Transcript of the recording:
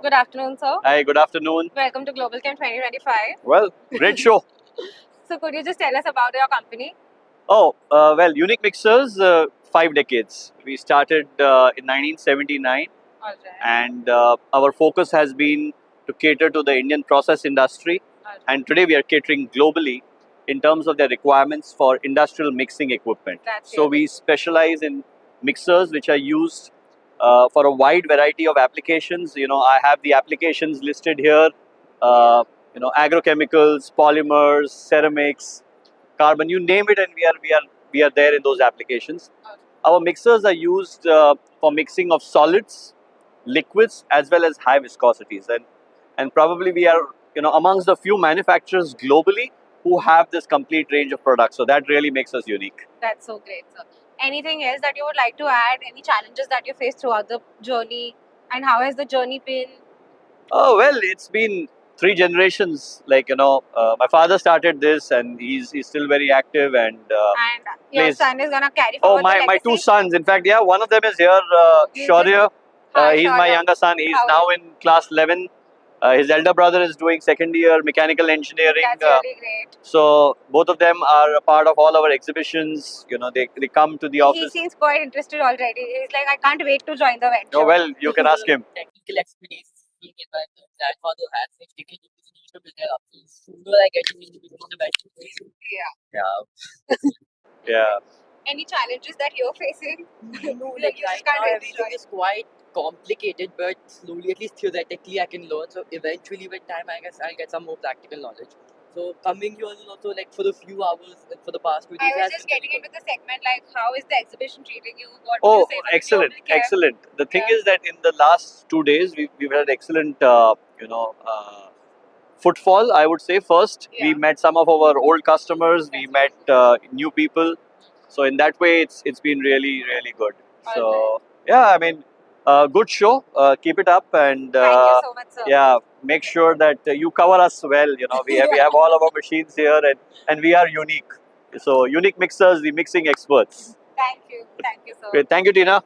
Good afternoon, sir. Hi, good afternoon. Welcome to Global Chem 2025. Well, great show. So, could you just tell us about your company? Well, Unique Mixers, 5 decades. We started in 1979, All right. and our focus has been to cater to the Indian process industry. All right. And today we are catering globally in terms of their requirements for industrial mixing equipment. That's So really we specialize in mixers which are used for a wide variety of applications. I have the applications listed here. Agrochemicals, polymers, ceramics, carbon, you name it, and we are there in those applications. Our mixers are used for mixing of solids, liquids, as well as high viscosities, and probably we are amongst the few manufacturers globally who have this complete range of products. So that really makes us unique. That's so great, sir. Anything else that you would like to add? Any challenges that you faced throughout the journey, and how has the journey been? Oh well, it's been 3 generations. My father started this, and he's still very active and And your plays. son is gonna carry Oh, forward the my two legacy. sons. In fact, yeah, one of them is here, He's Shaurya. Hi, He's my Shaurya. younger son. He's How are now you? in class 11. His elder brother is doing second year mechanical engineering. That's really great. So both of them are a part of all our exhibitions. They come to the He office. seems quite interested already. He's like, I can't wait to join the venture. Oh, well, you can ask him. Technical expertise being given by my grandfather has like taken to the need to build their up. Sooner I get to become the better. Yeah. Yeah. Yeah. Any challenges that you're facing? No, Like, like you just right can't now really everything is quite complicated, but slowly, at least theoretically, I can learn. So eventually, with time, I guess I'll get some more practical knowledge. So coming here is also like for the few hours for the past 2 days. I was has just been getting really into the segment like, how is the exhibition treating you? What would Oh, you say for excellent, the global chem? excellent. The thing Yeah. is that in the last 2 days, we've had excellent, footfall. I would say first we Yeah. met some of our old customers. We met new people. So in that way, it's been really good. So Alright. yeah, I mean, good show. Keep it up, and Thank you so much, sir. yeah, make sure that you cover us well. We have all of our machines here, and we are unique. So unique mixers, the mixing experts. Thank you. Thank you, sir. Great. Thank you, Tina.